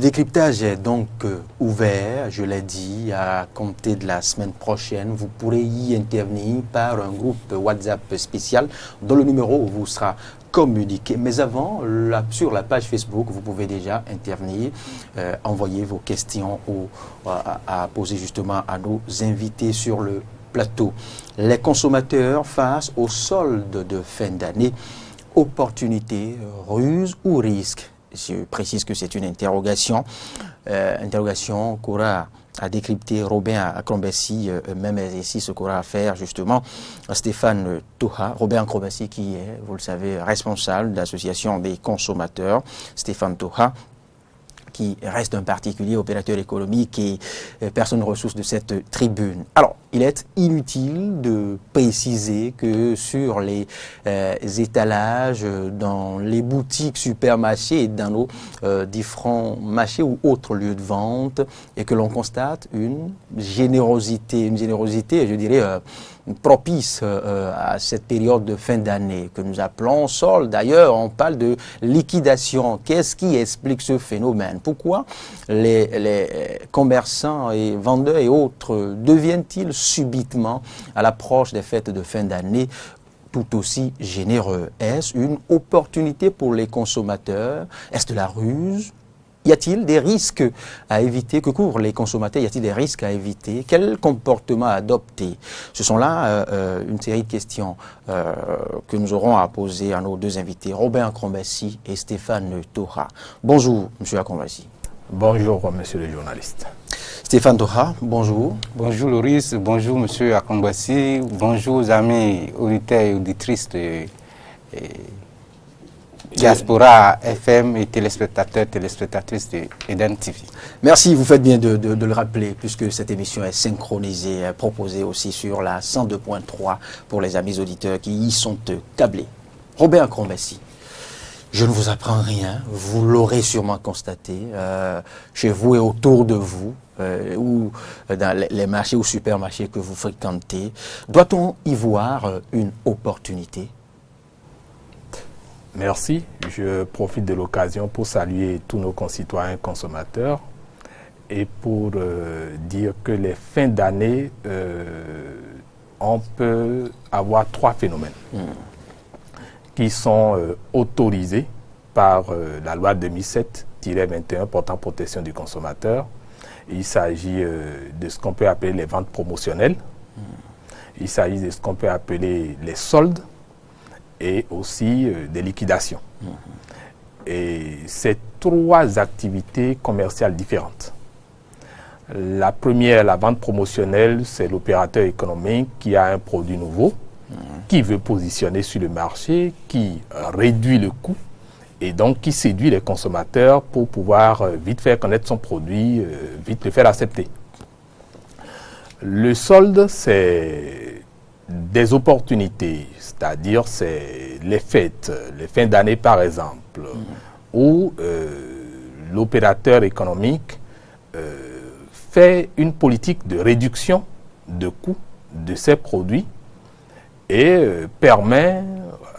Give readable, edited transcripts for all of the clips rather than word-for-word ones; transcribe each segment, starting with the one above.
décryptage est donc ouvert, je l'ai dit, à compter de la semaine prochaine. Vous pourrez y intervenir par un groupe WhatsApp spécial dont le numéro vous sera communiqué. Mais avant, sur la page Facebook, vous pouvez déjà intervenir, envoyer vos questions à poser justement à nos invités sur le plateau. Les consommateurs face aux soldes de fin d'année, opportunités, ruses ou risques? Je précise que c'est une interrogation qu'aura à décrypter Robin Akrombessi, même exercice qu'aura à faire justement Stéphane Toha. Robin Akrombessi qui est, vous le savez, responsable de l'association des consommateurs. Stéphane Toha, qui reste un particulier opérateur économique et personne ressource de cette tribune. Alors, il est inutile de préciser que sur les étalages, dans les boutiques, supermarchés et dans nos différents marchés ou autres lieux de vente, et que l'on constate une générosité, je dirais, propice à cette période de fin d'année que nous appelons solde. D'ailleurs, on parle de liquidation. Qu'est-ce qui explique ce phénomène? Pourquoi les commerçants et vendeurs et autres deviennent-ils subitement, à l'approche des fêtes de fin d'année, tout aussi généreux? Est-ce une opportunité pour les consommateurs? Est-ce de la ruse? Y a-t-il des risques à éviter? Que couvrent les consommateurs? Y a-t-il des risques à éviter? Quel comportement adopter? Ce sont là une série de questions que nous aurons à poser à nos deux invités, Robin Akrombessi et Stéphane Toha. Bonjour, M. Akrombessi. Bonjour, monsieur le journaliste. Stéphane Toha, bonjour. Bonjour Loris, bonjour monsieur Akrombessi, bonjour amis auditeurs et auditrices de Diaspora FM et téléspectatrices de Eden TV. Merci, vous faites bien de le rappeler, puisque cette émission est synchronisée, proposée aussi sur la 102.3 pour les amis auditeurs qui y sont câblés. Robin Akrombessi, je ne vous apprends rien, vous l'aurez sûrement constaté, chez vous et autour de vous, ou dans les marchés ou supermarchés que vous fréquentez. Doit-on y voir une opportunité? Merci. Je profite de l'occasion pour saluer tous nos concitoyens consommateurs et pour dire que les fins d'année, on peut avoir trois phénomènes qui sont autorisés par la loi 2007-21 portant protection du consommateur. Il s'agit de ce qu'on peut appeler les ventes promotionnelles. Il s'agit de ce qu'on peut appeler les soldes et aussi des liquidations. Et c'est trois activités commerciales différentes. La première, la vente promotionnelle, c'est l'opérateur économique qui a un produit nouveau, qui veut positionner sur le marché, qui réduit le coût et donc qui séduit les consommateurs pour pouvoir vite faire connaître son produit, vite le faire accepter. Le solde, c'est des opportunités, c'est-à-dire c'est les fêtes, les fins d'année par exemple, où l'opérateur économique fait une politique de réduction de coûts de ses produits et permet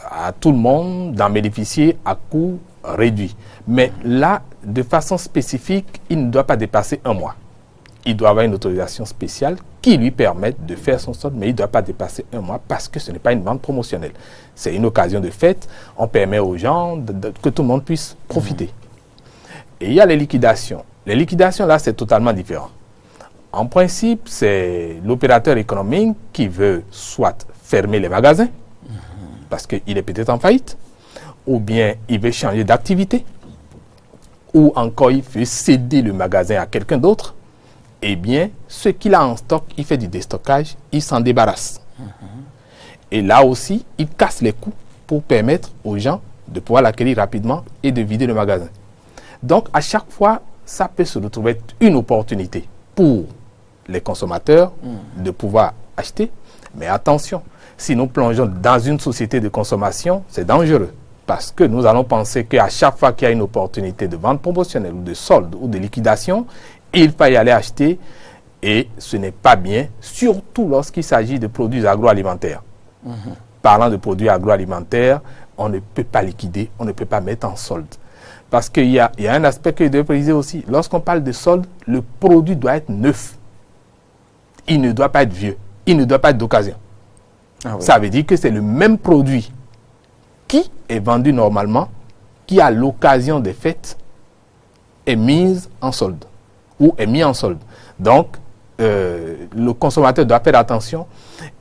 à tout le monde d'en bénéficier à coût réduit. Mais là, de façon spécifique, il ne doit pas dépasser un mois. Il doit avoir une autorisation spéciale qui lui permette de faire son solde, mais il ne doit pas dépasser un mois parce que ce n'est pas une vente promotionnelle. C'est une occasion de fête. On permet aux gens que tout le monde puisse profiter. Et il y a les liquidations. Les liquidations, là, c'est totalement différent. En principe, c'est l'opérateur économique qui veut soit fermer les magasins, parce qu'il est peut-être en faillite, ou bien il veut changer d'activité, ou encore il veut céder le magasin à quelqu'un d'autre. Eh bien, ce qu'il a en stock, il fait du déstockage, il s'en débarrasse. Et là aussi, il casse les coûts pour permettre aux gens de pouvoir l'acquérir rapidement et de vider le magasin. Donc, à chaque fois, ça peut se retrouver être une opportunité pour les consommateurs de pouvoir acheter. Mais attention, si nous plongeons dans une société de consommation, c'est dangereux. Parce que nous allons penser qu'à chaque fois qu'il y a une opportunité de vente promotionnelle ou de solde ou de liquidation, il faut y aller acheter et ce n'est pas bien, surtout lorsqu'il s'agit de produits agroalimentaires. Parlant de produits agroalimentaires, on ne peut pas liquider, on ne peut pas mettre en solde. Parce qu'il y a un aspect que je dois préciser aussi. Lorsqu'on parle de solde, le produit doit être neuf. Il ne doit pas être vieux. Il ne doit pas être d'occasion. Ah oui. Ça veut dire que c'est le même produit qui est vendu normalement, qui à l'occasion des fêtes est mise en solde ou est mis en solde. Donc, le consommateur doit faire attention.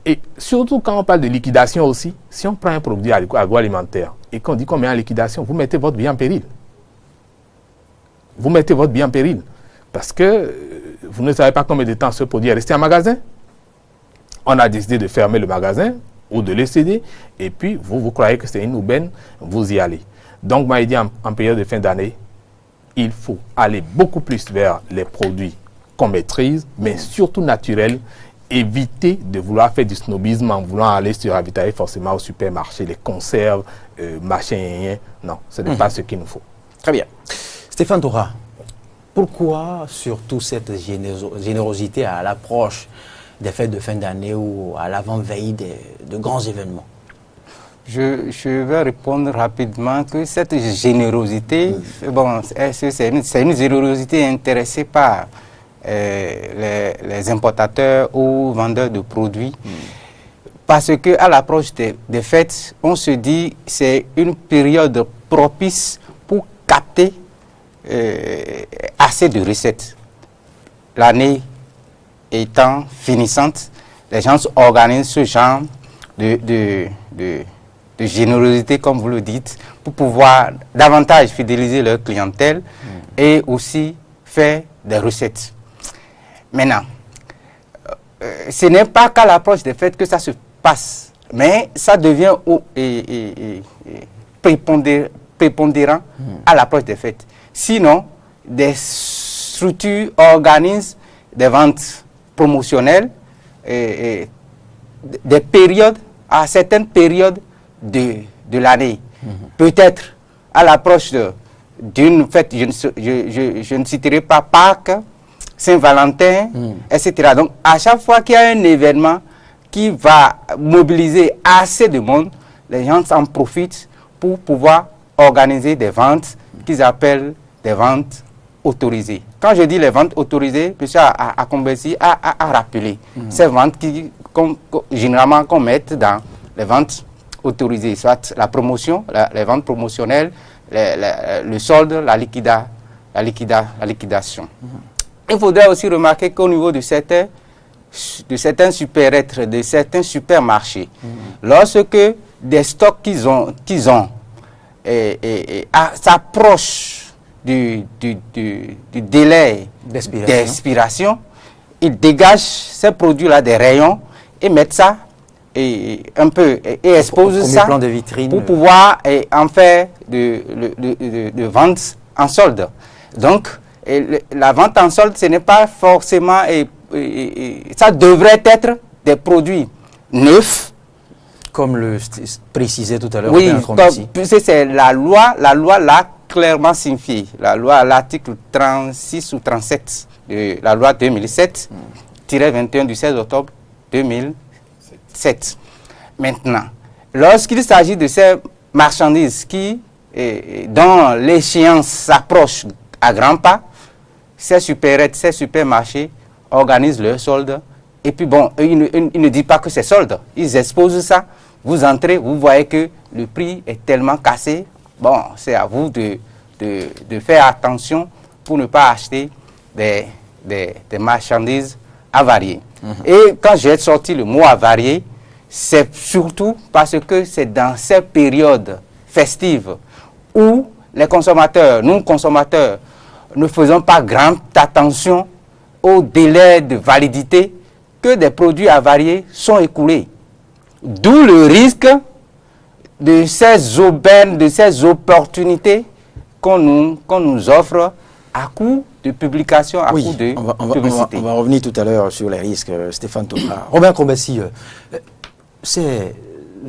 Et surtout quand on parle de liquidation aussi, si on prend un produit agroalimentaire et qu'on dit qu'on met en liquidation, vous mettez votre bien en péril. Vous mettez votre bien en péril. Parce que vous ne savez pas combien de temps ce produit est resté en magasin. On a décidé de fermer le magasin ou de le céder. Et puis, vous croyez que c'est une aubaine, vous y allez. Donc, moi, je dis en période de fin d'année, il faut aller beaucoup plus vers les produits qu'on maîtrise, mais surtout naturels. Éviter de vouloir faire du snobisme en voulant aller se ravitailler forcément au supermarché, les conserves, machin, non, ce n'est pas ce qu'il nous faut. Très bien. Stéphane Toha, pourquoi surtout cette générosité à l'approche des fêtes de fin d'année ou à l'avant-veille de grands événements? Je vais répondre rapidement que cette générosité, bon, c'est une générosité intéressée par les importateurs ou vendeurs de produits. Parce qu'à l'approche des fêtes, on se dit que c'est une période propice pour capter assez de recettes. L'année étant finissante, les gens organisent ce genre de générosité, comme vous le dites, pour pouvoir davantage fidéliser leur clientèle et aussi faire des recettes. Maintenant, ce n'est pas qu'à l'approche des fêtes que ça se passe, mais ça devient prépondérant à l'approche des fêtes. Sinon, des structures organisent des ventes promotionnelles et des périodes, à certaines périodes de l'année. Peut-être à l'approche d'une fête, je ne citerai pas Pâques, Saint-Valentin, etc. Donc, à chaque fois qu'il y a un événement qui va mobiliser assez de monde, les gens en profitent pour pouvoir organiser des ventes qu'ils appellent des ventes autorisées. Quand je dis les ventes autorisées, M. Akombesi a rappelé ces ventes qui, généralement, qu'on met dans les ventes autorisées, soit la promotion, les ventes promotionnelles, le solde, la liquidation. Il faudrait aussi remarquer qu'au niveau de certains super-êtres, de certains supermarchés, lorsque des stocks qu'ils ont s'approchent du délai d'expiration, ils dégagent ces produits-là des rayons et mettent ça et exposent ça plan de vitrine, pour pouvoir en faire de vente en solde. Donc, la vente en solde, ce n'est pas forcément, ça devrait être des produits neufs. Comme le précisait tout à l'heure. Oui, c'est la loi l'a clairement signifié. La loi, l'article 36 ou 37 de la loi 2007-21 du 16 octobre 2007. Maintenant, lorsqu'il s'agit de ces marchandises dont l'échéance s'approche à grands pas, ces supermarchés organisent leurs soldes. Et puis bon, ils ne disent pas que c'est solde. Ils exposent ça. Vous entrez, vous voyez que le prix est tellement cassé. Bon, c'est à vous de faire attention pour ne pas acheter des marchandises avariées. Et quand j'ai sorti le mot avarié, c'est surtout parce que c'est dans ces périodes festives où les consommateurs, nous consommateurs, ne faisons pas grande attention au délai de validité que des produits avariés sont écoulés. D'où le risque de ces aubaines, de ces opportunités qu'on nous offre à coup de publication, à coup de publicité. On va revenir tout à l'heure sur les risques, Stéphane Toha. Robin Akombesi, ces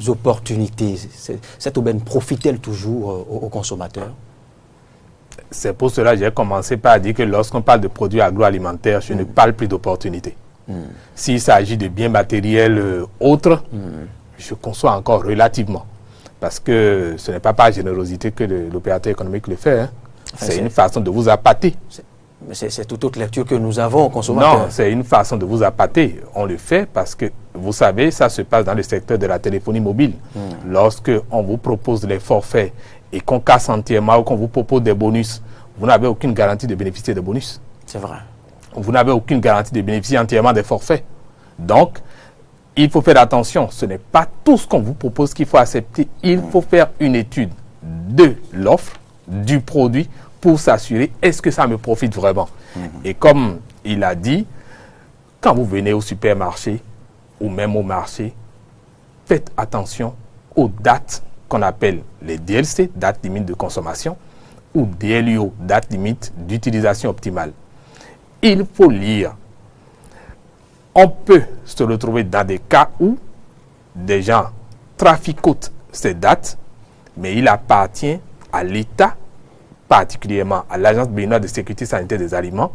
opportunités, cette aubaine profite-t-elle toujours aux consommateurs? C'est pour cela que j'ai commencé par dire que lorsqu'on parle de produits agroalimentaires, je ne parle plus d'opportunités. S'il s'agit de biens matériels autres, je conçois encore relativement. Parce que ce n'est pas par générosité que l'opérateur économique le fait. C'est une façon de vous appâter. Mais c'est toute autre lecture que nous avons aux consommateurs. Non, c'est une façon de vous appâter. On le fait parce que, vous savez, ça se passe dans le secteur de la téléphonie mobile. Lorsque on vous propose les forfaits et qu'on casse entièrement ou qu'on vous propose des bonus, vous n'avez aucune garantie de bénéficier des bonus. C'est vrai. Vous n'avez aucune garantie de bénéficier entièrement des forfaits. Donc, il faut faire attention. Ce n'est pas tout ce qu'on vous propose qu'il faut accepter. Il faut faire une étude de l'offre, du produit, pour s'assurer, est-ce que ça me profite vraiment? Et comme il a dit, quand vous venez au supermarché ou même au marché, faites attention aux dates qu'on appelle les DLC, date limite de consommation, ou DLUO, date limite d'utilisation optimale. Il faut lire. On peut se retrouver dans des cas où des gens traficotent ces dates, mais il appartient à l'État, particulièrement à l'Agence béninoise de sécurité sanitaire des aliments,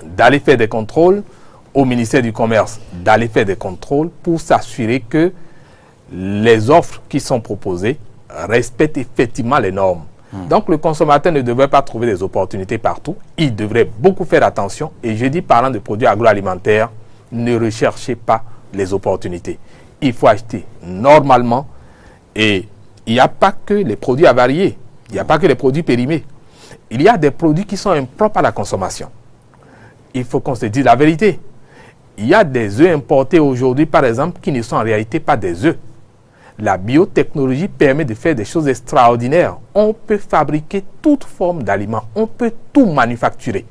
d'aller faire des contrôles, au ministère du Commerce, d'aller faire des contrôles pour s'assurer que les offres qui sont proposées respectent effectivement les normes. Donc le consommateur ne devrait pas trouver des opportunités partout, il devrait beaucoup faire attention. Et je dis, parlant de produits agroalimentaires, ne recherchez pas les opportunités. Il faut acheter normalement, et il n'y a pas que les produits avariés. Il n'y a pas que les produits périmés. Il y a des produits qui sont impropres à la consommation. Il faut qu'on se dise la vérité. Il y a des œufs importés aujourd'hui, par exemple, qui ne sont en réalité pas des œufs. La biotechnologie permet de faire des choses extraordinaires. On peut fabriquer toute forme d'aliments. On peut tout manufacturer.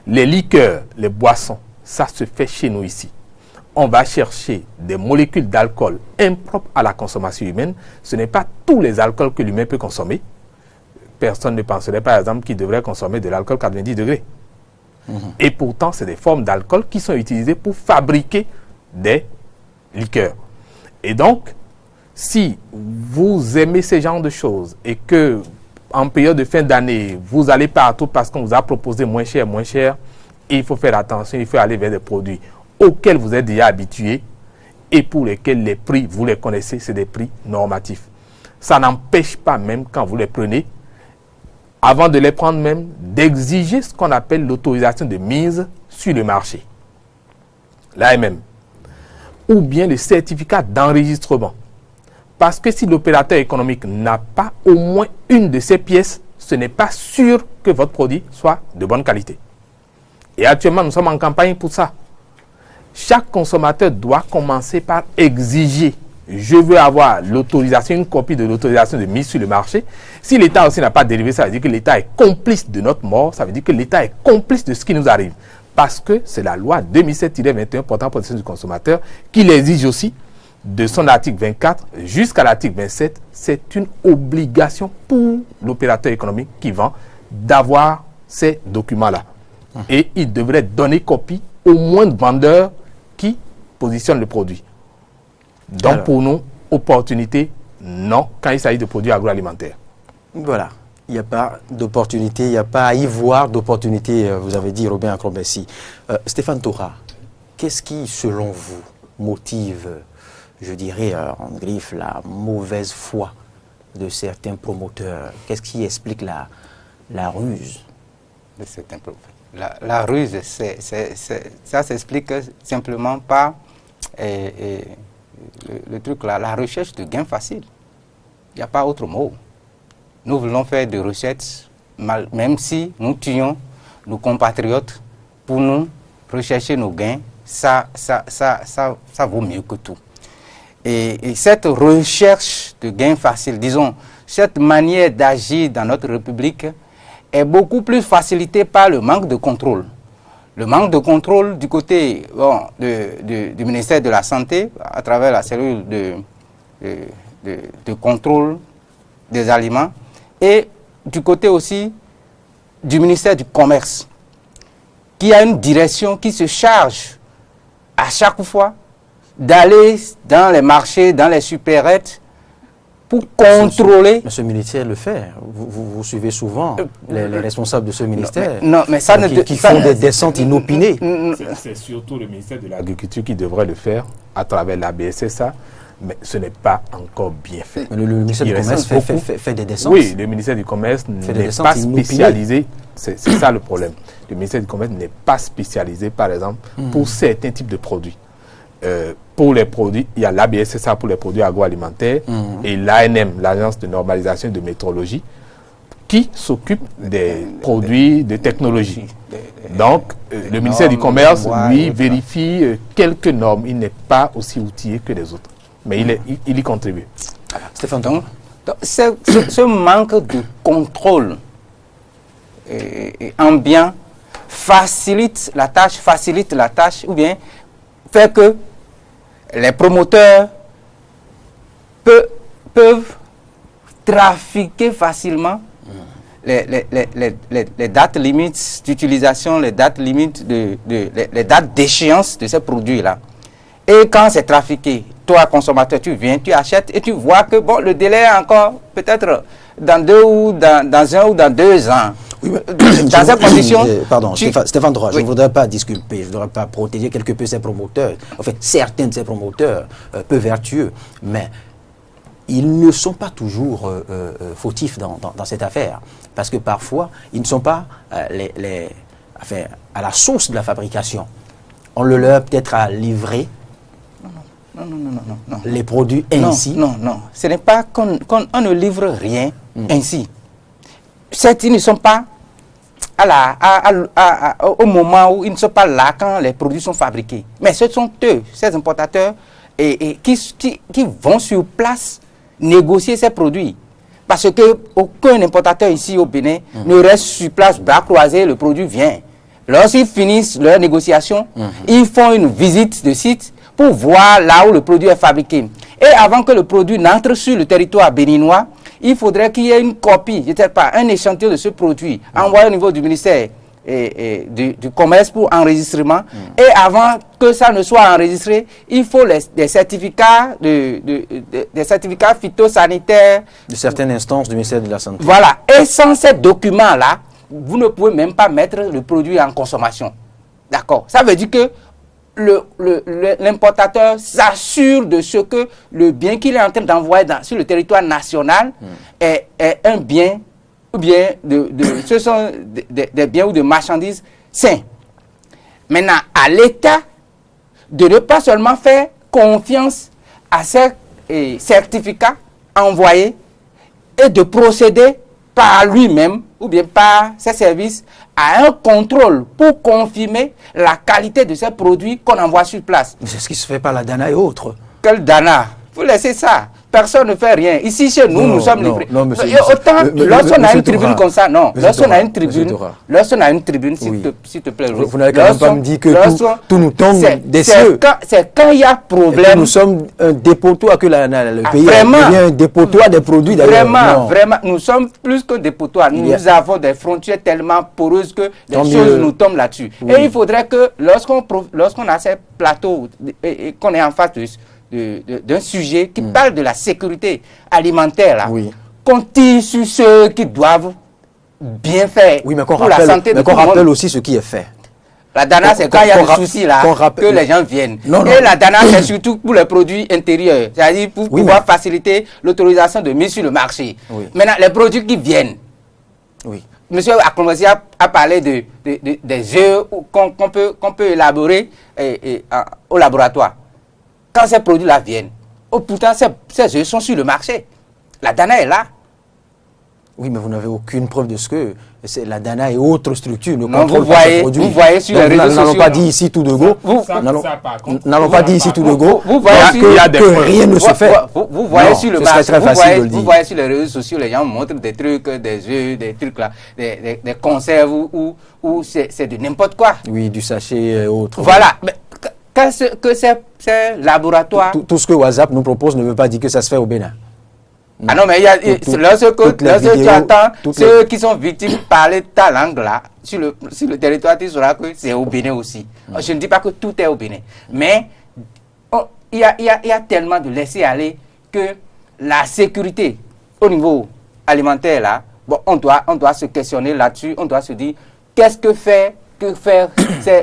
Les liqueurs, les boissons, ça se fait chez nous ici. On va chercher des molécules d'alcool impropres à la consommation humaine. Ce n'est pas tous les alcools que l'humain peut consommer. Personne ne penserait par exemple qu'il devrait consommer de l'alcool 90 degrés. Et pourtant, c'est des formes d'alcool qui sont utilisées pour fabriquer des liqueurs. Et donc, si vous aimez ce genre de choses et que en période de fin d'année, vous allez partout parce qu'on vous a proposé moins cher, il faut faire attention, il faut aller vers des produits auxquels vous êtes déjà habitués et pour lesquels les prix, vous les connaissez, c'est des prix normatifs. Ça n'empêche pas même quand vous les prenez, avant de les prendre même, d'exiger ce qu'on appelle l'autorisation de mise sur le marché, l'AMM, ou bien le certificat d'enregistrement. Parce que si l'opérateur économique n'a pas au moins une de ces pièces, ce n'est pas sûr que votre produit soit de bonne qualité. Et actuellement, nous sommes en campagne pour ça. Chaque consommateur doit commencer par exiger. Je veux avoir l'autorisation, une copie de l'autorisation de mise sur le marché. Si l'État aussi n'a pas dérivé, ça veut dire que l'État est complice de notre mort. Ça veut dire que l'État est complice de ce qui nous arrive. Parce que c'est la loi 2007-21 portant protection du consommateur qui l'exige aussi de son article 24 jusqu'à l'article 27. C'est une obligation pour l'opérateur économique qui vend d'avoir ces documents-là. Et il devrait donner copie au moins de vendeurs qui positionnent le produit. Donc alors, pour nous, opportunité, non, quand il s'agit de produits agroalimentaires. Voilà, il n'y a pas d'opportunité, il n'y a pas à y voir d'opportunité, vous avez dit Robin Akrombessi. Stéphane Toha, qu'est-ce qui, selon vous, motive, je dirais, en griffe, la mauvaise foi de certains promoteurs? Qu'est-ce qui explique la ruse de certains promoteurs? La ruse, ça s'explique simplement par le truc là, la recherche de gains faciles. Il n'y a pas autre mot. Nous voulons faire des recettes, même si nous tuons nos compatriotes pour nous rechercher nos gains, ça vaut mieux que tout. Et cette recherche de gains faciles, disons, cette manière d'agir dans notre République est beaucoup plus facilitée par le manque de contrôle. Le manque de contrôle du côté du ministère de la Santé, à travers la cellule de contrôle des aliments, et du côté aussi du ministère du Commerce, qui a une direction qui se charge à chaque fois d'aller dans les marchés, dans les supérettes, pour contrôler. Mais ce ministère le fait. Vous suivez souvent les responsables de ce ministère. Mais ça qui font des descentes inopinées. C'est surtout le ministère de l'Agriculture qui devrait le faire à travers la BSSA. mais ce n'est pas encore bien fait. Mais le ministère du Commerce fait des descentes. Oui, le ministère du Commerce n'est pas spécialisé. C'est ça le problème. Le ministère du Commerce n'est pas spécialisé, par exemple, pour certains types de produits. Pour les produits, il y a l'ABSSA pour les produits agroalimentaires et l'ANM, l'Agence de normalisation et de métrologie, qui s'occupe des produits de technologie. Donc, le ministère du Commerce, lui, vérifie quelques normes. Il n'est pas aussi outillé que les autres. Mais il y contribue. Stéphane, donc ce manque de contrôle ambiant facilite la tâche, ou bien fait que les promoteurs peuvent trafiquer facilement les dates limites d'utilisation, les dates limites les dates d'échéance de ces produits-là. Et quand c'est trafiqué, toi, consommateur, tu viens, tu achètes et tu vois que bon, le délai est encore peut-être dans 1 ou dans 2 ans. Oui, dans ces conditions... Pardon, Stéphane Droit, je ne voudrais pas disculper, je ne voudrais pas protéger quelque peu ces promoteurs. En fait, certains de ces promoteurs, peu vertueux, mais ils ne sont pas toujours fautifs dans cette affaire. Parce que parfois, ils ne sont pas à la source de la fabrication. On le leur peut-être à livrer les produits ainsi. Non. Ce n'est pas qu'on ne livre rien ainsi. Certes, ils ne sont pas au moment où ils ne sont pas là quand les produits sont fabriqués. Mais ce sont eux, ces importateurs, qui vont sur place négocier ces produits. Parce qu'aucun importateur ici au Bénin ne reste sur place, bras croisés, le produit vient. Lorsqu'ils finissent leur négociation, ils font une visite de site pour voir là où le produit est fabriqué. Et avant que le produit n'entre sur le territoire béninois, il faudrait qu'il y ait une copie, je ne sais pas, un échantillon de ce produit envoyé au niveau du ministère du Commerce pour enregistrement. Et avant que ça ne soit enregistré, il faut des certificats des certificats phytosanitaires de certaines instances du ministère de la Santé. Voilà. Et sans ces documents-là, vous ne pouvez même pas mettre le produit en consommation. D'accord. Ça veut dire que l'importateur s'assure de ce que le bien qu'il est en train d'envoyer sur le territoire national est un bien, ou bien ce sont des biens ou des marchandises sains. Maintenant, à l'État de ne pas seulement faire confiance à ces certificats envoyés et de procéder par lui-même ou bien par ses services à un contrôle pour confirmer la qualité de ces produits qu'on envoie sur place. C'est ce qui se fait par la DANA et autres. Quel DANA? Vous laissez ça. Personne ne fait rien. Ici, chez nous, nous sommes livrés. Autant, lorsqu'on a une tribune comme ça, lorsqu'on a une tribune, s'il te plaît. Vous n'avez quand même pas me dit que tout nous tombe des cieux. C'est quand il y a problème. Nous sommes un dépotoir, que le pays devient un dépotoir des produits. Vraiment, nous sommes plus que dépotoir. Nous avons des frontières tellement poreuses que les choses nous tombent là-dessus. Et il faudrait que lorsqu'on a ces plateaux et qu'on est en face d'un sujet qui parle de la sécurité alimentaire, qu'on tire sur ceux qui doivent bien faire pour la santé de tout le monde. Mais qu'on rappelle aussi ce qui est fait. La DANA, c'est quand il y a des soucis là, que les gens viennent. Et la DANA, c'est surtout pour les produits intérieurs, c'est-à-dire pour pouvoir faciliter l'autorisation de mise sur le marché. Maintenant, les produits qui viennent. Monsieur Akromasi a parlé des œufs qu'on peut élaborer au laboratoire. Quand ces produits-là viennent, pourtant ces œufs sont sur le marché. La DANA est là. Oui, mais vous n'avez aucune preuve de ce que la DANA et autres structures ne contrôlent pas ces produits. Vous voyez sur les réseaux sociaux. N'allons pas dire ici tout de go. N'allons pas dire ici tout de go. Que rien ne se fait. Vous voyez sur le marché. Vous voyez sur les réseaux sociaux, les gens montrent des trucs, des œufs, des trucs là, des conserves où c'est de n'importe quoi. Oui, du sachet et autres. Voilà. Que ces laboratoires... Tout ce que WhatsApp nous propose ne veut pas dire que ça se fait au Bénin. Ah non, mais lorsque tu entends ceux qui sont victimes parler ta langue là, sur le territoire, tu sauras que c'est au Bénin aussi. Je ne dis pas que tout est au Bénin. Mais il y a tellement de laisser aller que la sécurité au niveau alimentaire là, on doit se questionner là-dessus, on doit se dire qu'est-ce que fait que faire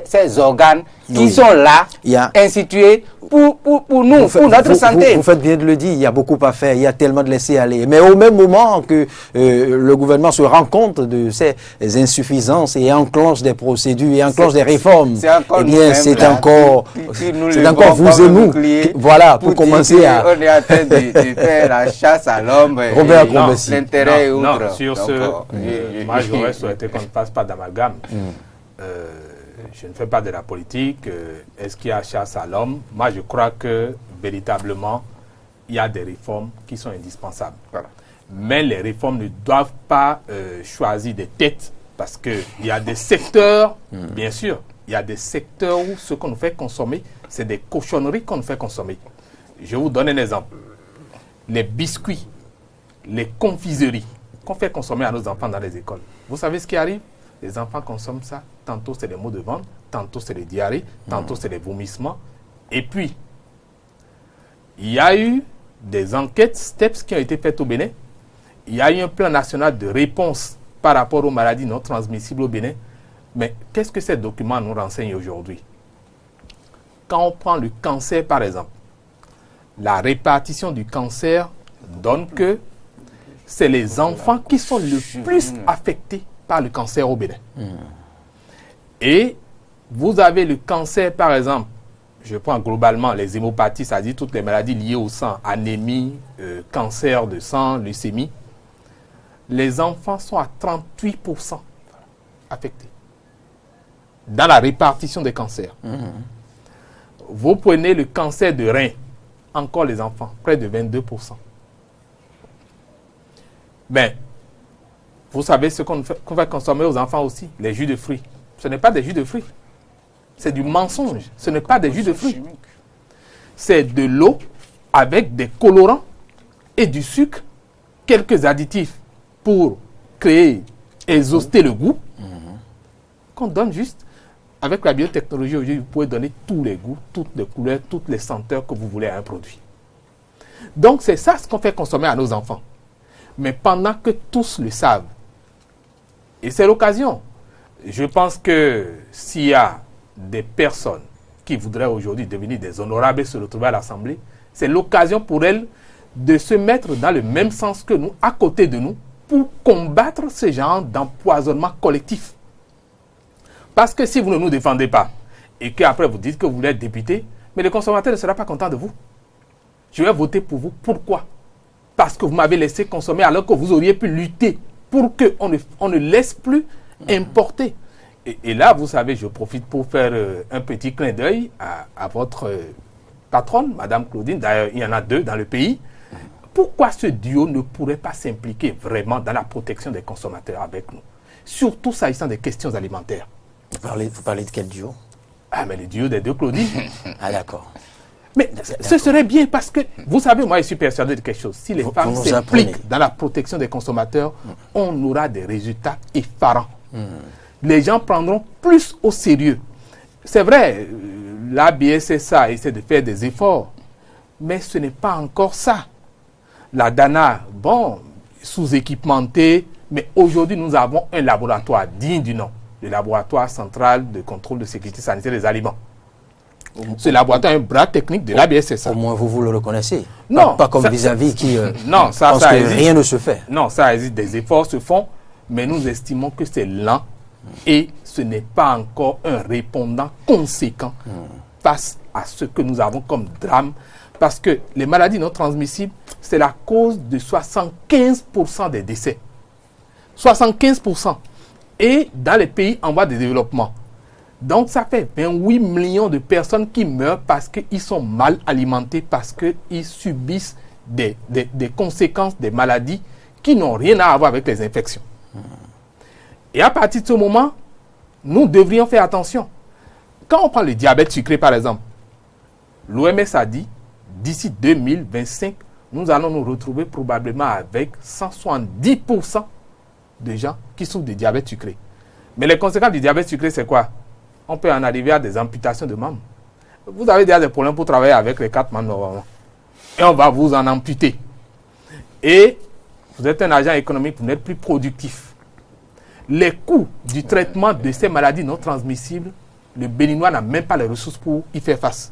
ces organes qui Oui. sont là, institués pour nous, pour notre santé. Vous faites bien de le dire, il y a beaucoup à faire, il y a tellement de laisser aller. Mais au même moment que le gouvernement se rend compte de ces insuffisances et enclenche des procédures et enclenche des réformes, eh bien c'est encore vous et nous. Voilà, pour commencer à... On est en train de faire la chasse à l'homme, l'intérêt et autres. Non, sur moi j'aurais souhaité qu'on ne fasse pas d'amalgame. Je ne fais pas de la politique. Est-ce qu'il y a chasse à l'homme? Moi, je crois que véritablement, il y a des réformes qui sont indispensables. Voilà. Mais les réformes ne doivent pas choisir des têtes parce qu'il y a des secteurs, bien sûr, il y a des secteurs où ce qu'on nous fait consommer, c'est des cochonneries qu'on nous fait consommer. Je vous donne un exemple. Les biscuits, les confiseries qu'on fait consommer à nos enfants dans les écoles. Vous savez ce qui arrive? Les enfants consomment ça. Tantôt, c'est des maux de ventre. Tantôt, c'est des diarrhées. Tantôt, c'est des vomissements. Et puis, il y a eu des enquêtes STEPS qui ont été faites au Bénin. Il y a eu un plan national de réponse par rapport aux maladies non transmissibles au Bénin. Mais qu'est-ce que ces documents nous renseignent aujourd'hui? Quand on prend le cancer, par exemple, la répartition du cancer donne que c'est les enfants qui sont le plus affectés par le cancer au Bénin. Et vous avez le cancer, par exemple, je prends globalement les hémopathies, c'est-à-dire toutes les maladies liées au sang, anémie, cancer de sang, leucémie. Les enfants sont à 38% affectés dans la répartition des cancers. Vous prenez le cancer de rein, encore les enfants, près de 22%. Mais vous savez ce qu'on va consommer aux enfants aussi, les jus de fruits. Ce n'est pas des jus de fruits. C'est du mensonge. Ce n'est pas des jus de fruits. C'est de l'eau avec des colorants et du sucre, quelques additifs pour créer, exhauster le goût, qu'on donne juste. Avec la biotechnologie aujourd'hui, vous pouvez donner tous les goûts, toutes les couleurs, toutes les senteurs que vous voulez à un produit. Donc c'est ça ce qu'on fait consommer à nos enfants. Mais pendant que tous le savent, et c'est l'occasion. Je pense que s'il y a des personnes qui voudraient aujourd'hui devenir des honorables et se retrouver à l'Assemblée, c'est l'occasion pour elles de se mettre dans le même sens que nous, à côté de nous, pour combattre ce genre d'empoisonnement collectif. Parce que si vous ne nous défendez pas, et qu'après vous dites que vous voulez être député, mais le consommateur ne sera pas content de vous. Je vais voter pour vous. Pourquoi? Parce que vous m'avez laissé consommer alors que vous auriez pu lutter pour qu'on ne laisse plus importer. Et là, vous savez, je profite pour faire un petit clin d'œil à votre patronne, Madame Claudine. D'ailleurs, il y en a deux dans le pays. Pourquoi ce duo ne pourrait pas s'impliquer vraiment dans la protection des consommateurs avec nous? Surtout s'agissant des questions alimentaires. Vous parlez de quel duo? Ah, mais le duo des deux Claudine. Ah, d'accord. Mais ce serait bien parce que, vous savez, moi je suis persuadé de quelque chose. Si les femmes s'impliquent dans la protection des consommateurs, on aura des résultats effarants. Les gens prendront plus au sérieux. C'est vrai, la BSSA essaie de faire des efforts, mais ce n'est pas encore ça. La DANA, bon, sous-équipementiée, mais aujourd'hui nous avons un laboratoire digne du nom, le laboratoire central de contrôle de sécurité sanitaire des aliments. Ce laboratoire est un bras technique de la BSSA. Au moins, vous le reconnaissez. Non. Pas comme vis-à-vis qui non, ça pense que existe. rien ne se fait. Non, ça existe. Des efforts se font, mais nous estimons que c'est lent et ce n'est pas encore un répondant conséquent face à ce que nous avons comme drame. Parce que les maladies non transmissibles, c'est la cause de 75% des décès. 75%. Et dans les pays en voie de développement. Donc, ça fait 28 millions de personnes qui meurent parce qu'ils sont mal alimentés, parce qu'ils subissent des conséquences des maladies qui n'ont rien à voir avec les infections. Et à partir de ce moment, nous devrions faire attention. Quand on prend le diabète sucré, par exemple, l'OMS a dit, d'ici 2025, nous allons nous retrouver probablement avec 170% de gens qui souffrent de diabète sucré. Mais les conséquences du diabète sucré, c'est quoi? On peut en arriver à des amputations de membres. Vous avez déjà des problèmes pour travailler avec les 4 membres normalement. Et on va vous en amputer. Et vous êtes un agent économique, vous n'êtes plus productif. les coûts du traitement de ces maladies non transmissibles, le Béninois n'a même pas les ressources pour y faire face.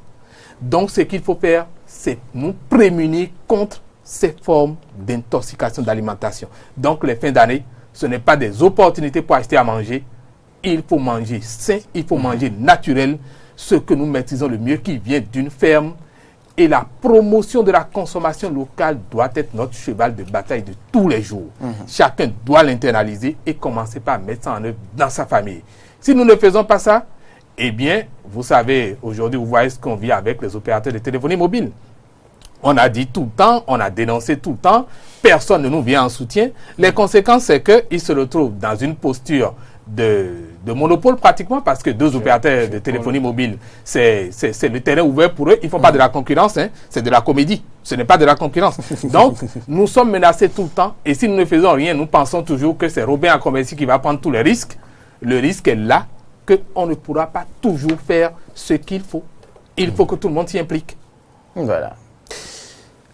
Donc, ce qu'il faut faire, c'est nous prémunir contre ces formes d'intoxication d'alimentation. Donc, les fins d'année, ce n'est pas des opportunités pour acheter à manger. Il faut manger sain, il faut manger naturel, ce que nous maîtrisons le mieux, qui vient d'une ferme. Et la promotion de la consommation locale doit être notre cheval de bataille de tous les jours. Chacun doit l'internaliser et commencer par mettre ça en œuvre dans sa famille. Si nous ne faisons pas ça, eh bien, vous savez, aujourd'hui, vous voyez ce qu'on vit avec les opérateurs de téléphonie mobile. On a dit tout le temps, on a dénoncé tout le temps, personne ne nous vient en soutien. Les conséquences, c'est qu'ils se retrouvent dans une posture de monopole pratiquement, parce que deux opérateurs de téléphonie mobile, c'est le terrain ouvert pour eux. Ils ne font pas de la concurrence, hein, c'est de la comédie. Ce n'est pas de la concurrence. Donc, nous sommes menacés tout le temps. Et si nous ne faisons rien, nous pensons toujours que c'est Robin Akombesi qui va prendre tous les risques. Le risque est là, qu'on ne pourra pas toujours faire ce qu'il faut. Il faut que tout le monde s'y implique. Voilà.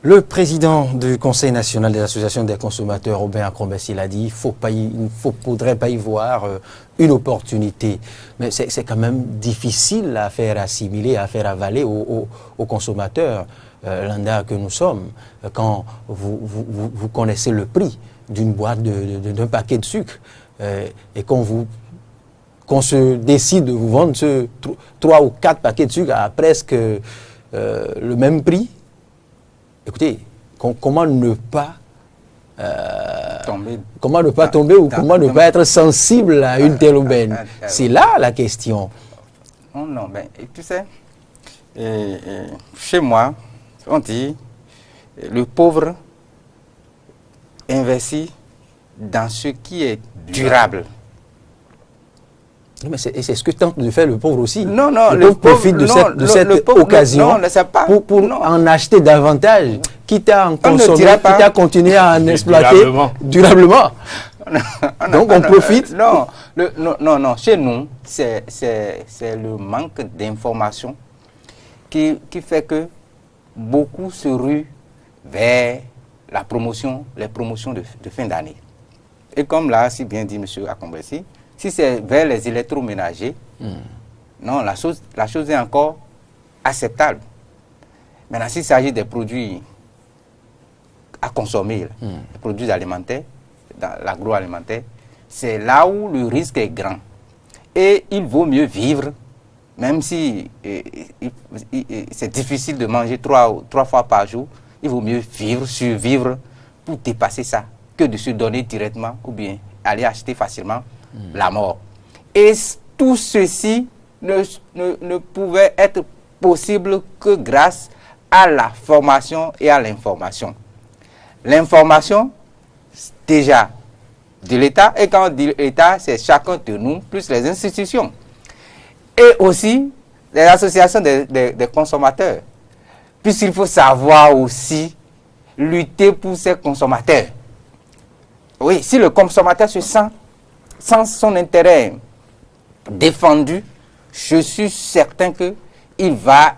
Le président du Conseil national des associations des consommateurs, Robin Akombesi, l'a dit, il ne faudrait pas y voir une opportunité. Mais c'est quand même difficile à faire assimiler, à faire avaler aux consommateurs, Landa, que nous sommes, quand vous connaissez le prix d'une boîte, d'un paquet de sucre, et qu'on se décide de vous vendre 3 ou 4 paquets de sucre à presque le même prix. Écoutez, comment ne pas tomber ou comment ne pas être sensible à une telle aubaine? C'est là la question. Non, ben, tu sais, chez moi, on dit, le pauvre investit dans ce qui est durable. Mais c'est ce que tente de faire le pauvre aussi. Non, le pauvre profite de cette occasion pour en acheter davantage, quitte à en consommer, quitte à continuer à en exploiter durablement. Donc on profite. Non. Chez nous, c'est le manque d'information qui fait que beaucoup se ruent vers les promotions de fin d'année. Et comme l'a si bien dit M. Akombesi, si c'est vers les électroménagers, non, la chose est encore acceptable. Maintenant, s'il s'agit des produits à consommer, les produits alimentaires, dans l'agroalimentaire, c'est là où le risque est grand. Et il vaut mieux vivre, même si c'est difficile de manger 3 fois par jour, il vaut mieux survivre pour dépasser ça, que de se donner directement ou bien aller acheter facilement la mort. Et tout ceci ne pouvait être possible que grâce à la formation et à l'information. L'information, déjà, de l'État, et quand on dit l'État, c'est chacun de nous, plus les institutions. Et aussi les associations des consommateurs. Puisqu'il faut savoir aussi lutter pour ces consommateurs. Oui, si le consommateur se sent sans son intérêt défendu, je suis certain que il va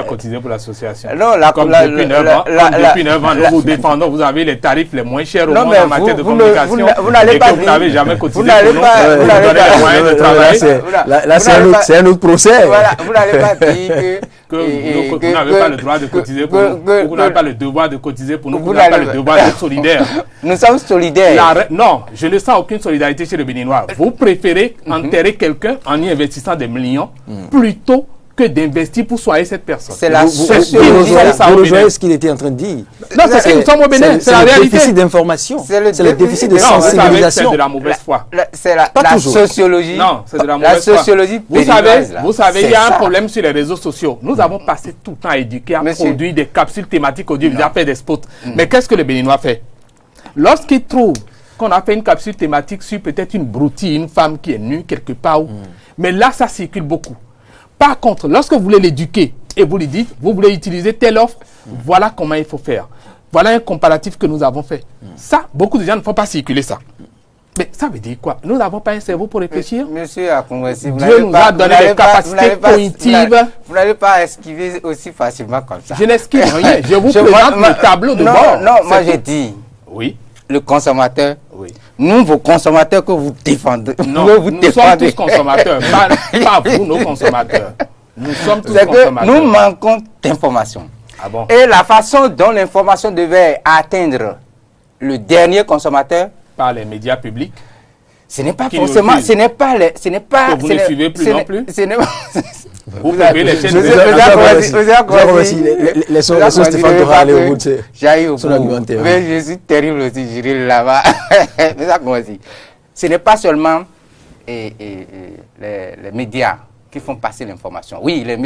cotiser pour l'association. Comme depuis 9 ans, nous vous défendons, vous avez les tarifs les moins chers au monde en matière de communication. Vous n'avez jamais cotisé pour nous, vous donnez les moyens de travailler. Là, c'est un autre procès. Vous n'allez pas dire que vous n'avez pas le droit de cotiser pour nous, vous n'avez pas le devoir de cotiser pour nous, vous n'avez pas le devoir d'être solidaire. Nous sommes solidaires. Non, je ne sens aucune solidarité chez le Béninois. Vous préférez enterrer quelqu'un en y investissant des millions plutôt que d'investir pour soigner cette personne. C'est la sociologie. Vous rejoignez ce qu'il était en train de dire. Non, c'est ce que nous sommes au Bénin. C'est la réalité. C'est le déficit d'information. C'est le déficit de sensibilisation. C'est de la mauvaise foi. C'est la sociologie. Non, c'est de la mauvaise foi. La sociologie. Vous savez, il y a un problème sur les réseaux sociaux. Nous avons passé tout le temps à éduquer, à produire des capsules thématiques audiovisuelles, à faire des spots. Mais qu'est-ce que le Béninois fait? Lorsqu'il trouve qu'on a fait une capsule thématique sur peut-être une broutille, une femme qui est nue quelque part, mais là, ça circule beaucoup. Par contre, lorsque vous voulez l'éduquer et vous lui dites, vous voulez utiliser telle offre, voilà comment il faut faire. Voilà un comparatif que nous avons fait. Ça, beaucoup de gens ne font pas circuler ça. Mais ça veut dire quoi? Nous n'avons pas un cerveau pour réfléchir. Monsieur Akombesi, Dieu nous a donné des capacités cognitives. Vous n'allez pas esquiver aussi facilement comme ça. Je n'esquive rien. Je vous présente le tableau de bord. Non, moi j'ai dit. Oui. Le consommateur Oui. Nous, vos consommateurs que vous défendez. Non, vous nous sommes tous consommateurs, pas vous, nos consommateurs. Nous sommes tous consommateurs. Nous manquons d'informations. Ah bon? Et la façon dont l'information devait atteindre le dernier consommateur, Par les médias publics. ce n'est pas Qui forcément, refuse. ce n'est pas, que vous ne suivez plus non plus. Ce n'est pas. Vous pouvez les chaînes Les sources Stéphane Toha aller au bout de son argumentaire. Mais je suis terrible aussi, j'irai là-bas. Ce n'est pas seulement les médias qui font passer l'information. Oui, les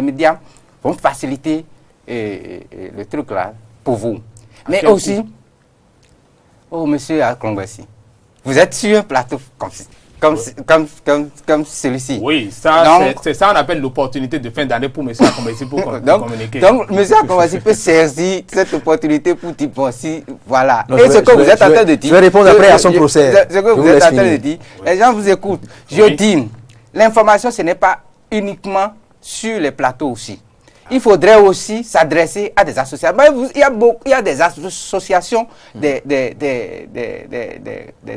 médias vont faciliter le truc là pour vous. Mais aussi, oh monsieur Akongbassi, vous êtes sur un plateau comme celui-ci. Oui, c'est ça on appelle l'opportunité de fin d'année pour M. Akongbassi pour communiquer. Donc, M. Akongbassi peut saisir cette opportunité pour dire, bon, si, voilà. Et ce que vous êtes en train de dire... Je vais répondre après à son procès. Ce que vous êtes en train de dire, les gens vous écoutent. Je dis, l'information, ce n'est pas uniquement sur les plateaux aussi. Il faudrait aussi s'adresser à des associations. Il y a des associations, des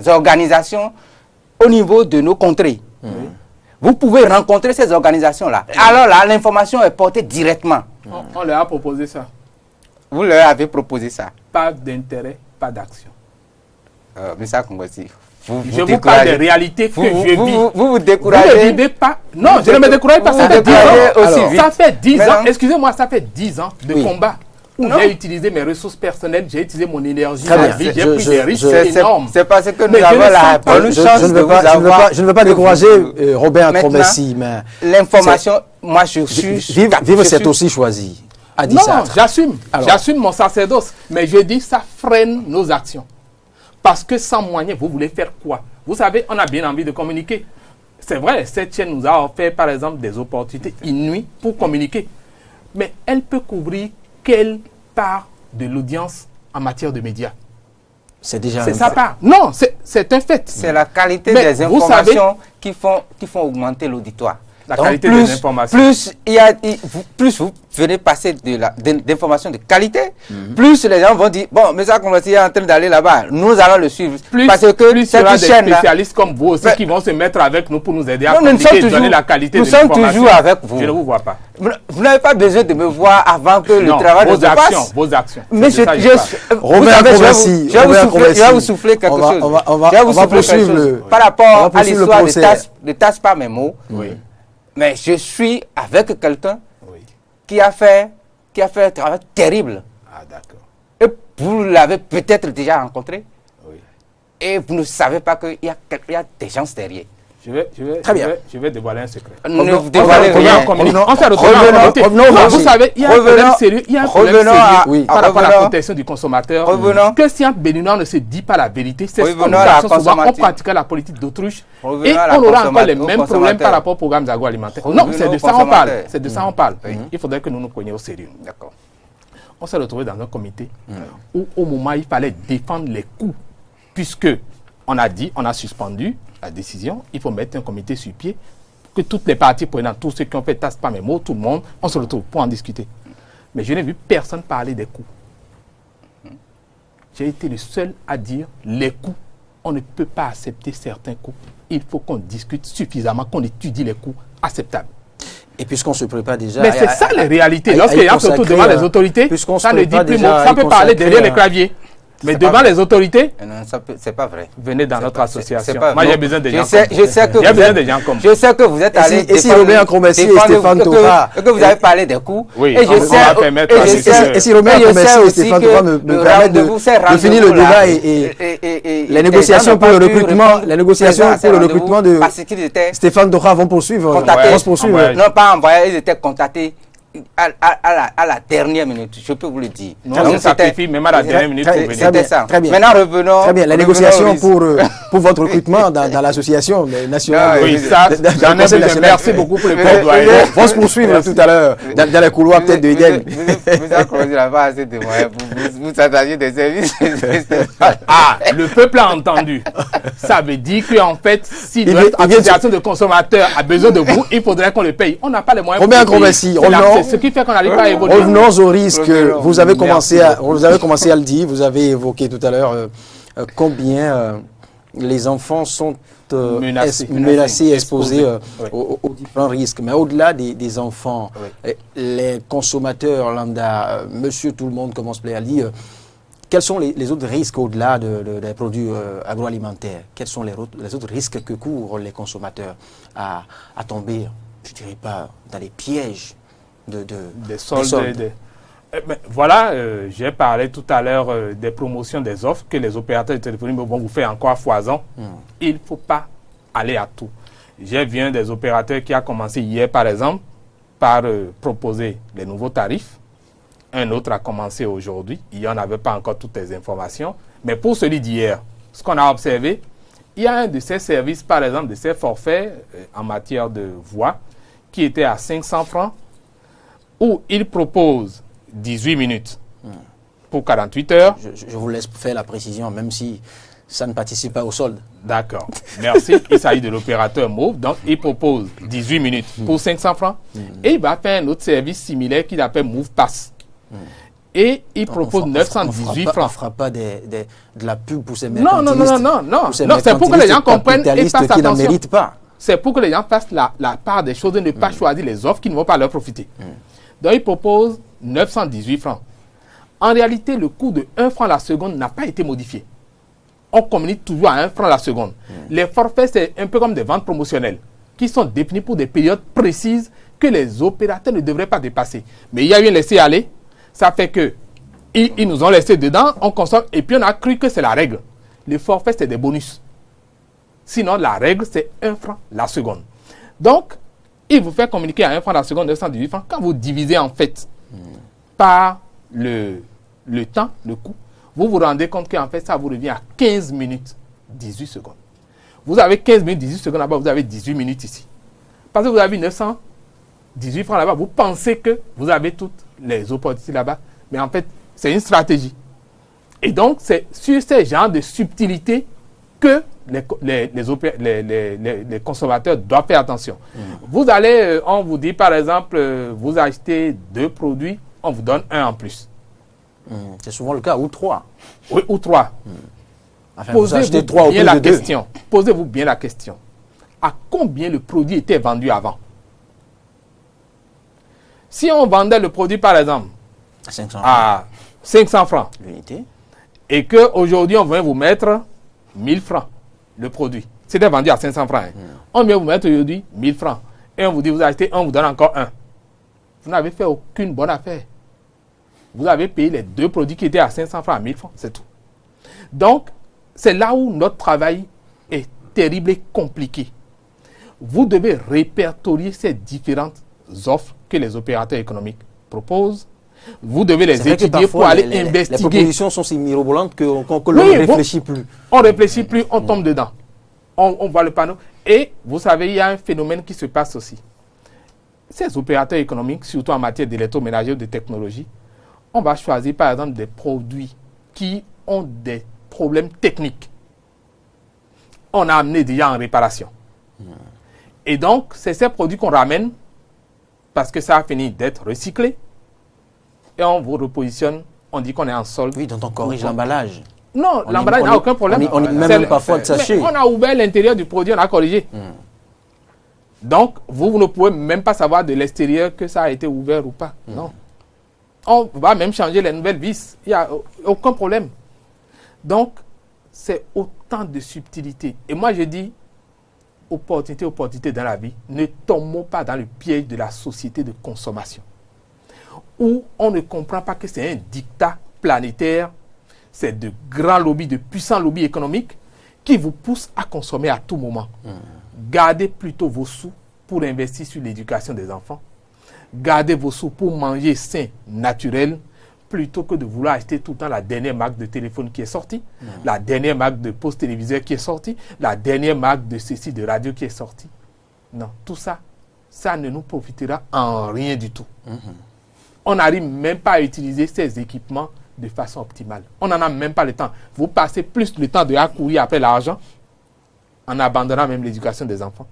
organisations au niveau de nos contrées. Vous pouvez rencontrer ces organisations-là. Alors là, l'information est portée directement. On leur a proposé ça. Vous leur avez proposé ça. Pas d'intérêt, pas d'action. Mais ça, je vous parle des réalités que je vis. Vous découragez. Vous ne vivez pas. Non, je ne me décourage pas. Ça fait 10 ans. Ça fait 10 ans. Excusez-moi, ça fait 10 ans de combat. Où j'ai utilisé mes ressources personnelles, j'ai utilisé mon énergie, j'ai pris des risques énormes. C'est parce que nous avons la bonne chance de vous avoir. Je ne veux pas décourager Robert Akongbassi, mais l'information, moi je suis... Vivre, c'est aussi choisi. Non, j'assume mon sacerdoce, mais je dis ça freine nos actions. Parce que sans moyens, vous voulez faire quoi? Vous savez, on a bien envie de communiquer. C'est vrai, cette chaîne nous a offert par exemple des opportunités inouïes pour communiquer. Mais elle peut couvrir quelle part de l'audience en matière de médias? C'est déjà c'est sa part. Non, c'est un fait. C'est la qualité des informations qui font augmenter l'auditoire. La qualité des informations. Plus vous venez passer d'informations de qualité, plus les gens vont dire, bon, mais ça, comme est en train d'aller là-bas, nous allons le suivre. Parce que plus il y aura des spécialistes comme vous aussi qui vont se mettre avec nous pour nous aider à communiquer et donner la qualité de l'information. Nous sommes toujours avec vous. Je ne vous vois pas. Vous n'avez pas besoin de me voir avant que le travail ne se passe. Vos actions. Mais je vais vous souffler quelque chose. On va poursuivre par rapport à l'histoire de Tasse pas mes mots. Mais je suis avec quelqu'un qui a fait un travail terrible. Ah, d'accord. Et vous l'avez peut-être déjà rencontré. Oui. Et vous ne savez pas qu'il y a des gens derrière. Je vais dévoiler un secret. Ne vous dévoilez rien. On s'est retrouvés. Vous savez, il y a un problème sérieux. Il y a un problème sérieux par rapport à la protection du consommateur. Que si un Béninois ne se dit pas la vérité, c'est ce qu'on nous souvent, on pratiquait la politique d'autruche. Et on aura encore les mêmes problèmes par rapport aux programmes agroalimentaires. Non, c'est de ça on parle. C'est de ça on parle. Il faudrait que nous nous prenions au sérieux. D'accord. On s'est retrouvés dans un comité où, au moment, il fallait défendre les coûts. Puisque on a dit, on a suspendu la décision, il faut mettre un comité sur pied, que toutes les parties prenantes, tous ceux qui ont fait tasse pas mes mots, tout le monde, on se retrouve pour en discuter. Mais je n'ai vu personne parler des coûts. J'ai été le seul à dire les coûts. On ne peut pas accepter certains coûts. Il faut qu'on discute suffisamment, qu'on étudie les coûts acceptables. Et puisqu'on se prépare déjà... Mais c'est ça les réalités. Lorsqu'il y a surtout devant les autorités, ça ne dit plus mot. Ça peut parler derrière les claviers. Mais devant les autorités, c'est pas vrai. Venez dans notre association. Moi, j'ai besoin de gens comme Je sais que vous êtes allé et si Robert Akongbassi et Stéphane Toha que vous avez parlé des coûts. Oui, et si Robert Akongbassi et Stéphane Toha me permettent de finir le débat et les négociations pour le recrutement de Stéphane Toha vont poursuivre. Non, pas envoyés, ils étaient contactés à la dernière minute, je peux vous le dire. Non, on sacrifie même à la dernière minute pour venir. C'était ça. Très bien. Maintenant, revenons. Très bien. La négociation pour votre recrutement dans l'association nationale. Oui, ça, j'en ai besoin. Merci beaucoup pour le plaidoyer. Vont se poursuivre tout à l'heure dans les couloirs peut-être de Eden. Vous n'avez pas assez de moyens. Vous attendez des services. Ah, le peuple a entendu. Ça veut dire qu'en fait, si notre association de consommateurs a besoin de vous, il faudrait qu'on le paye. On n'a pas les moyens. Robert Akongbassi, c'est ce qui fait qu'on n'arrive pas à évoluer. Revenons au risque. Vous avez commencé à le dire, vous avez évoqué tout à l'heure combien les enfants sont menacés, exposés aux différents risques. Mais au-delà des enfants, les consommateurs lambda, monsieur tout le monde, comme on se plaît à dire, quels sont les autres risques au-delà des produits agroalimentaires? Quels sont les autres risques que courent les consommateurs à tomber, je ne dirais pas, dans les pièges des soldes? Voilà, j'ai parlé tout à l'heure des promotions des offres que les opérateurs de téléphonie vont vous faire encore à foison. Il ne faut pas aller à tout. J'ai vu un des opérateurs qui a commencé hier, par exemple, par proposer les nouveaux tarifs. Un autre a commencé aujourd'hui. Il n'y en avait pas encore toutes les informations. Mais pour celui d'hier, ce qu'on a observé, il y a un de ces services, par exemple, de ces forfaits en matière de voix, qui était à 500 francs, où il propose 18 minutes pour 48 heures. Je vous laisse faire la précision, même si ça ne participe pas au solde. D'accord. Merci. Il s'agit de l'opérateur Move. Donc, il propose 18 minutes pour 500 francs. Et il va faire un autre service similaire qu'il appelle Move Pass. Et il propose 918 francs. On ne fera pas de la pub pour ces mercantilistes. Non. C'est pour que les gens comprennent et fassent qui n'en méritent pas. C'est pour que les gens fassent la part des choses et ne pas choisir les offres qui ne vont pas leur profiter. Donc, il propose 918 francs. En réalité, le coût de 1 franc la seconde n'a pas été modifié. On communique toujours à 1 franc la seconde. Les forfaits, c'est un peu comme des ventes promotionnelles qui sont définies pour des périodes précises que les opérateurs ne devraient pas dépasser. Mais il y a eu un laisser-aller. Ça fait que ils nous ont laissé dedans, on consomme, et puis on a cru que c'est la règle. Les forfaits, c'est des bonus. Sinon, la règle, c'est 1 franc la seconde. Donc, il vous fait communiquer à 1 franc la seconde, 918 francs. Quand vous divisez en fait par le temps, le coût, vous vous rendez compte qu'en fait, ça vous revient à 15 minutes 18 secondes. Vous avez 15 minutes 18 secondes là-bas, vous avez 18 minutes ici. Parce que vous avez 918 francs là-bas, vous pensez que vous avez toutes les opportunités là-bas, mais en fait, c'est une stratégie. Et donc, c'est sur ces genres de subtilités que les consommateurs doivent faire attention. Vous allez, on vous dit par exemple, vous achetez 2 produits, on vous donne 1 en plus. C'est souvent le cas, ou 3. Oui, ou 3. Enfin, Posez-vous bien la question. Posez-vous bien la question. À combien le produit était vendu avant? Si on vendait le produit, par exemple, à 500 francs, l'unité, et qu'aujourd'hui, on vient vous mettre 1000 francs, le produit. C'était vendu à 500 francs. On vient vous mettre aujourd'hui 1000 francs. Et on vous dit, vous achetez un, on vous donne encore un. Vous n'avez fait aucune bonne affaire. Vous avez payé les 2 produits qui étaient à 500 francs à 1000 francs, c'est tout. Donc, c'est là où notre travail est terrible et compliqué. Vous devez répertorier ces différentes offres que les opérateurs économiques proposent. Vous devez les étudier pour aller investiguer. Les propositions sont si mirobolantes qu'on ne réfléchit plus. On ne réfléchit plus, on tombe dedans. On voit le panneau. Et vous savez, il y a un phénomène qui se passe aussi. Ces opérateurs économiques, surtout en matière d'électroménager ou de technologie, on va choisir par exemple des produits qui ont des problèmes techniques. On a amené déjà en réparation. Et donc, c'est ces produits qu'on ramène parce que ça a fini d'être recyclé. Et on vous repositionne, on dit qu'on est en solde. Oui, donc on corrige l'emballage. Non, l'emballage n'a aucun problème. On n'y met même pas faute de sachet. On a ouvert l'intérieur du produit, on a corrigé. Donc, vous ne pouvez même pas savoir de l'extérieur que ça a été ouvert ou pas. Non. On va même changer les nouvelles vis. Il n'y a aucun problème. Donc, c'est autant de subtilité. Et moi, je dis, opportunité dans la vie, ne tombons pas dans le piège de la société de consommation, où on ne comprend pas que c'est un diktat planétaire, c'est de grands lobbies, de puissants lobbies économiques qui vous poussent à consommer à tout moment. Gardez plutôt vos sous pour investir sur l'éducation des enfants. Gardez vos sous pour manger sain, naturel, plutôt que de vouloir acheter tout le temps la dernière marque de téléphone qui est sortie, la dernière marque de poste téléviseur qui est sortie, la dernière marque de ceci, de radio qui est sortie. Non, tout ça, ça ne nous profitera en rien du tout. On n'arrive même pas à utiliser ces équipements de façon optimale. On n'en a même pas le temps. Vous passez plus le temps de courir après l'argent en abandonnant même l'éducation des enfants,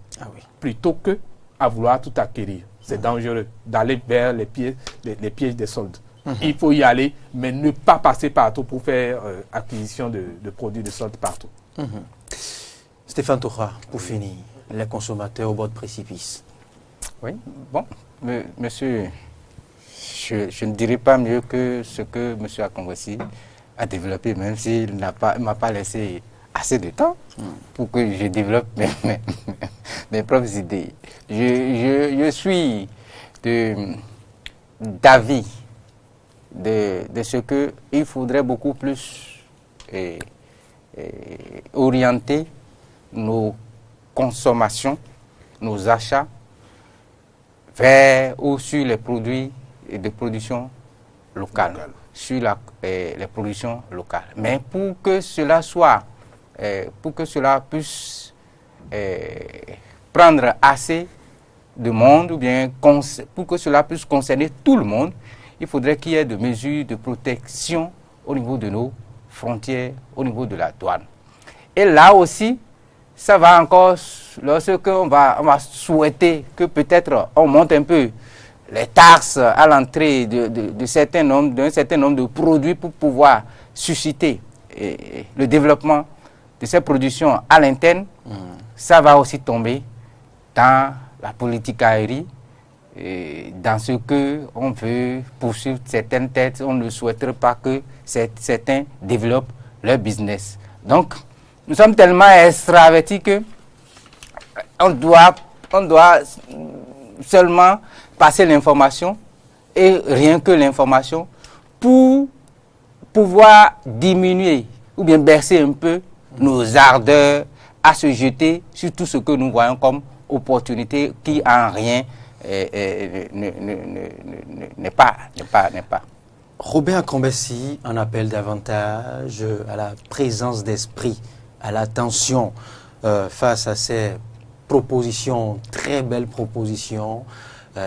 plutôt que à vouloir tout acquérir. C'est dangereux d'aller vers les pièges des soldes. Il faut y aller, mais ne pas passer partout pour faire acquisition de produits de sorte partout. Stéphane Toha, pour finir, les consommateurs au bord de précipice. Oui, bon, monsieur, je ne dirais pas mieux que ce que M. Akongbesi a développé, même s'il ne m'a pas laissé assez de temps pour que je développe mes propres idées. Je suis d'avis de ce qu'il faudrait beaucoup plus orienter nos consommations, nos achats vers ou sur les produits de production locale, sur les productions locales. Mais pour que cela soit, pour que cela puisse prendre assez de monde, ou bien pour que cela puisse concerner tout le monde, il faudrait qu'il y ait des mesures de protection au niveau de nos frontières, au niveau de la douane. Et là aussi, ça va encore, lorsque on va souhaiter que peut-être on monte un peu les taxes à l'entrée d'un certain nombre de produits pour pouvoir susciter le développement de ces productions à l'interne, ça va aussi tomber dans la politique aérienne, dans ce qu'on veut poursuivre certaines têtes. On ne souhaiterait pas que certains développent leur business. Donc, nous sommes tellement extravertis que on doit seulement passer l'information, et rien que l'information, pour pouvoir diminuer ou bien baisser un peu nos ardeurs à se jeter sur tout ce que nous voyons comme opportunité qui en rien n'est pas. Robert Akongbesi en appelle davantage à la présence d'esprit, à l'attention face à ces propositions, très belles propositions.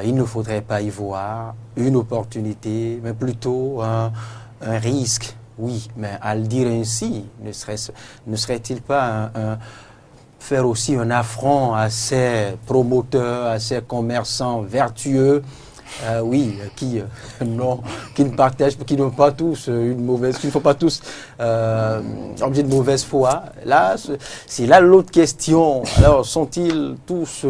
Il ne faudrait pas y voir une opportunité, mais plutôt un risque. Oui, mais à le dire ainsi, ne serait-il pas faire aussi un affront à ces promoteurs, à ces commerçants vertueux, qui ne partagent, qui n'ont pas tous une mauvaise, qui ne font pas tous objet de mauvaise foi. Là, c'est là l'autre question. Alors, sont-ils tous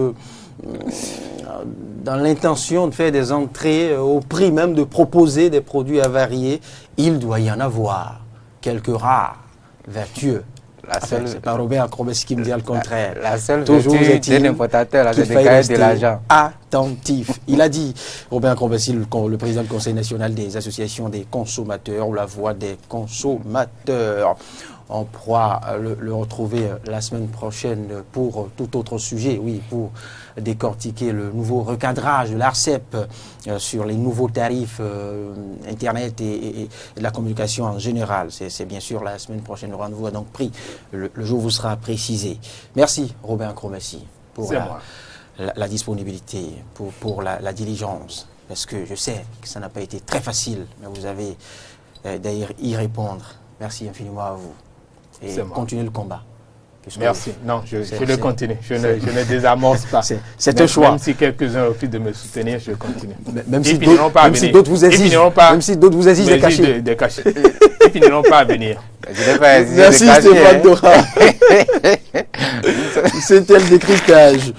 dans l'intention de faire des entrées au prix même de proposer des produits avariés? Il doit y en avoir quelques rares vertueux. C'est pas Robert Akongbesi qui me dit le contraire. La seule toujours vertu d'un importateur, c'est de gagner de l'argent. Attentif. Il a dit, Robert Akongbesi, le président du Conseil national des associations des consommateurs, ou la voix des consommateurs. On pourra le retrouver la semaine prochaine pour tout autre sujet, oui, pour décortiquer le nouveau recadrage de l'ARCEP sur les nouveaux tarifs Internet et de la communication en général. C'est bien sûr la semaine prochaine. Le rendez-vous a donc pris. Le jour vous sera précisé. Merci Robert Akongbesi pour la disponibilité, pour la diligence, parce que je sais que ça n'a pas été très facile, mais vous avez d'ailleurs y répondre. Merci infiniment à vous. Et continuez le combat. Merci. Non, je le continue. Je ne désamorce pas. C'est un choix. Même si quelques-uns refusent de me soutenir, je continue. Même si d'autres vous exigent des cachets. Ils finiront pas à venir. Merci Stéphane Toha. C'était le décryptage.